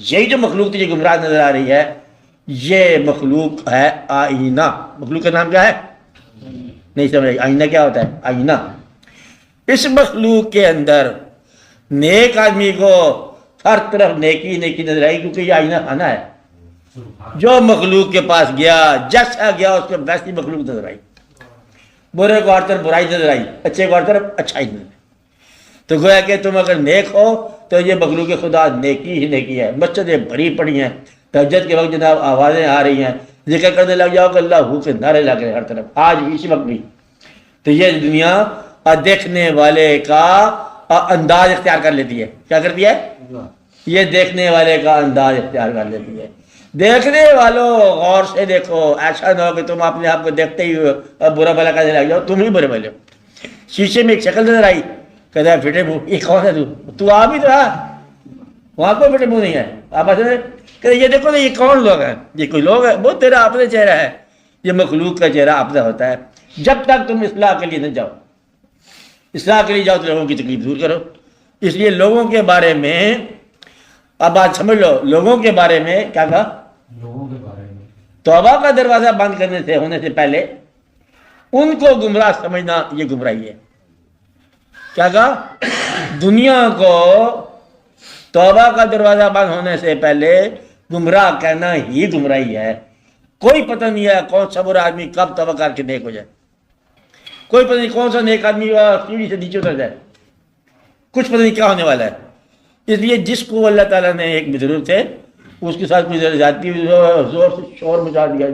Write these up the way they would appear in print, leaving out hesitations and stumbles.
یہی جو مخلوق تجھے گمراہ نظر آ رہی ہے یہ مخلوق ہے آئینہ. مخلوق کا نام کیا ہے؟ نہیں سمجھ. آئینہ کیا ہوتا ہے؟ آئینہ. اس مخلوق کے اندر نیک آدمی کو ہر طرف نیکی نیکی نظر آئی کیونکہ یہ آئینہ خانہ ہے. جو مخلوق کے پاس گیا جیسا گیا اس کو ویسی مخلوق نظر آئی. برے کو ہر طرف برائی نظر آئی, اچھے کو ہر طرف اچھائی نظر آئی. تو گویا کہ تم اگر نیک ہو تو یہ مخلوق خدا نیکی ہی نیکی ہے. مسجدیں بھری پڑی ہیں, تہجد کے وقت جناب آوازیں آ رہی ہیں, ذکر کرنے لگ جاؤ کہ اللہ ہو کے نعرے لگ رہے ہر طرف آج بھی اسی وقت بھی. تو یہ دنیا دیکھنے والے کا انداز اختیار کر لیتی ہے. کیا کرتی ہے؟ یہ دیکھنے والے کا انداز اختیار کر لیتی ہے. دیکھنے والوں غور سے دیکھو, ایسا نہ ہو کہ تم اپنے آپ کو دیکھتے ہی برا بھلا کہنے لگ جاؤ تم ہی برے بھلے ہو. شیشے میں ایک شکل نظر آئی, کہتا ہے پھٹے منہ, یہ کون ہے تو آپ ہی تو رہا, وہاں کوئی پھٹے منہ نہیں ہے. آپ کہتے یہ دیکھو یہ کون لوگ ہیں, یہ کوئی لوگ ہے, وہ تیرا اپنا چہرہ ہے. یہ مخلوق کا چہرہ اپنا ہوتا ہے. جب تک تم اصلاح کے لیے نہ جاؤ, اصلاح کے لیے جاؤ تو لوگوں کی تکلیف دور کرو. اس لیے لوگوں کے بارے میں اب بات سمجھ لو. لوگوں کے بارے میں کیا کہا؟ لوگوں کے بارے میں توبہ کا دروازہ بند کرنے سے ہونے سے پہلے ان کو گمراہ سمجھنا یہ گمراہی ہے. کیا کہا؟ دنیا کو توبہ کا دروازہ بند ہونے سے پہلے گمراہ کہنا ہی گمراہی ہے. کوئی پتہ نہیں ہے کون سا برا آدمی کب توبہ کر کے نیک ہو جائے. کوئی پتہ نہیں کون سا نیک آدمی سیڑھی سے نیچے اتر جائے. کچھ پتہ نہیں کیا ہونے والا ہے. اس لیے جس کو اللہ تعالیٰ نے ایک بزرگ تھے اس کے ساتھ کوئی جاتی ہوئی زور سے شور مچا دیا,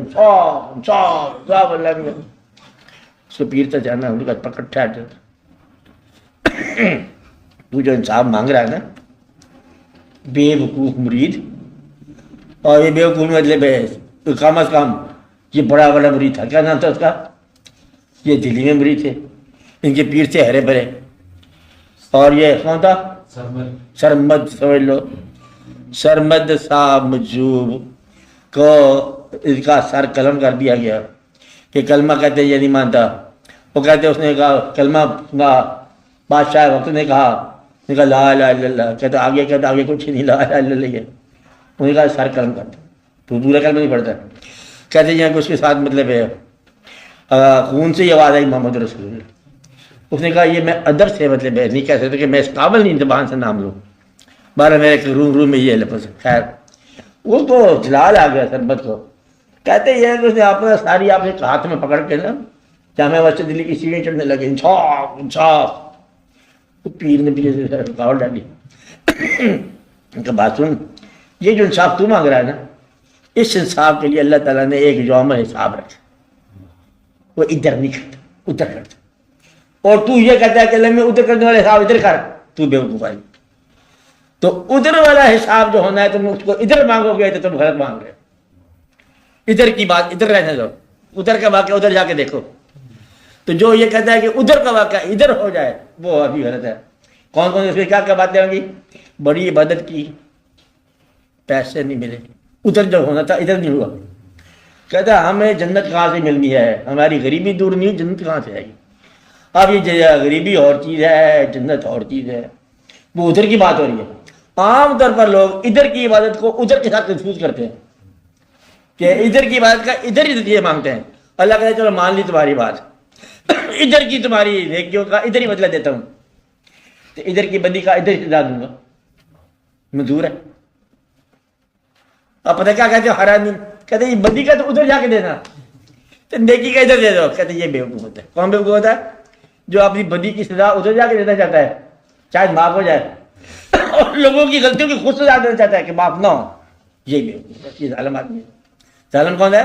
اللہ اس کو پیر تک جانا ان کا پکڑ ٹھہر. تو جو انصاف مانگ رہا ہے نا, بے وقوف مرید, اور یہ بے وقوف مطلب ہے کم از کم یہ بڑا والا مرید تھا. کیا نام تھا اس کا؟ یہ دلی میں مرید تھے, ان کے پیر تھے ہرے بھرے. اور یہ کون تھا؟ سرمد. سمجھ لو سرمد صاحب مجوب کو اس کا سر قلم کر دیا گیا کہ کلمہ کہتے یہ نہیں مانتا. وہ کہتے اس نے کہا کلمہ سنا, بادشاہ وقت نے کہا لا الہ الا اللہ, کہتے آگے کچھ نہیں, لا الہ الا اللہ. انہوں نے کہا سر قلم کرتا, تو پورا کلمہ نہیں پڑھتا. کہتے ہیں کہ اس کے ساتھ مطلب ہے خون سے یہ آواز آئی محمد رسول اللہ. اس نے کہا یہ میں ادب سے مطلب ہے نہیں کہہ سکتا کہ میں اس قابل نہیں زبان سے نام لوں. بارہ میرے روم میں یہ لفظ. خیر وہ تو جلال آ گیا سربت کو. کہتے یہ کہ اس نے آپ ساری آپ ایک ہاتھ میں پکڑ کے نا جامع مسجد دلی کی سیڑھیاں چڑھنے لگے, انصاف انصاف. وہ پیر نے پیچھے سے رکاوٹ ڈالی. ان کا بات سن, یہ جو انصاف تو مانگ رہا ہے نا, اس انصاف کے لیے اللہ تعالیٰ نے ایک یوم حساب رکھا. وہ ادھر نہیں کرتا, ادھر کرتا. اور تو یہ کہتا ہے کہ اللہ میں ادھر کرنے والا حساب ادھر کر, تو بے وقوف آئی. تو ادھر والا حساب جو ہونا ہے تم اس کو ادھر مانگو گے تو تم غلط مانگ رہے. ادھر کی بات ادھر رہنے دو, ادھر کا واقعہ ادھر جا کے دیکھو. تو جو یہ کہتا ہے کہ ادھر کا واقعہ ادھر ہو جائے وہ ابھی غلط ہے. کون کون اس میں کیا باتیں ہوں گی؟ بڑی عبادت کی, پیسے نہیں ملے, ادھر جو ہونا تھا ادھر نہیں ہوا. کہتا ہے ہمیں جنت کہاں سے ملنی ہے, ہماری غریبی دور نہیں, جنت کہاں سے آئے گی. اب یہ غریبی اور چیز ہے, جنت اور چیز ہے. وہ ادھر کی بات ہو رہی ہے. عام طور پر لوگ ادھر کی عبادت کو ادھر کے ساتھ کنفیوز کرتے ہیں کہ ادھر کی عبادت کا ادھر ہی یہ مانگتے ہیں. اللہ کہتا ہے چلو مان لی تمہاری بات, ادھر کی تمہاری نیکیوں کا ادھر ہی بدلہ دیتا ہوں, تو ادھر کی بدی کا ادھر ہی سزا دوں گا. منظور ہے؟ آپ پتہ کیا کہتے ہو؟ ہر آدمی کہتے ہیں بدی کا تو ادھر جا کے دینا, تو نیکی کا ادھر دے دو. کہتے ہیں یہ بے وقوف ہوتا ہے. کون بے وقوف ہوتا ہے؟ جو اپنی بدی کی سزا ادھر جا کے دینا چاہتا ہے شاید معاف ہو جائے, اور لوگوں کی غلطیوں کی خود سزا دینا چاہتا ہے کہ معاف نہ ہو. یہ بے وقوف ہے, یہ ظالم آدمی ہے. ظالم کون ہے؟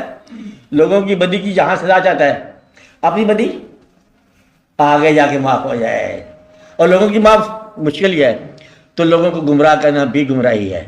لوگوں کی بدی کی جہاں سزا چاہتا ہے, اپنی بدی آگے جا کے معاف ہو جائے. اور لوگوں کی معاف مشکل ہی ہے, تو لوگوں کو گمراہ کرنا بھی گمراہی ہے.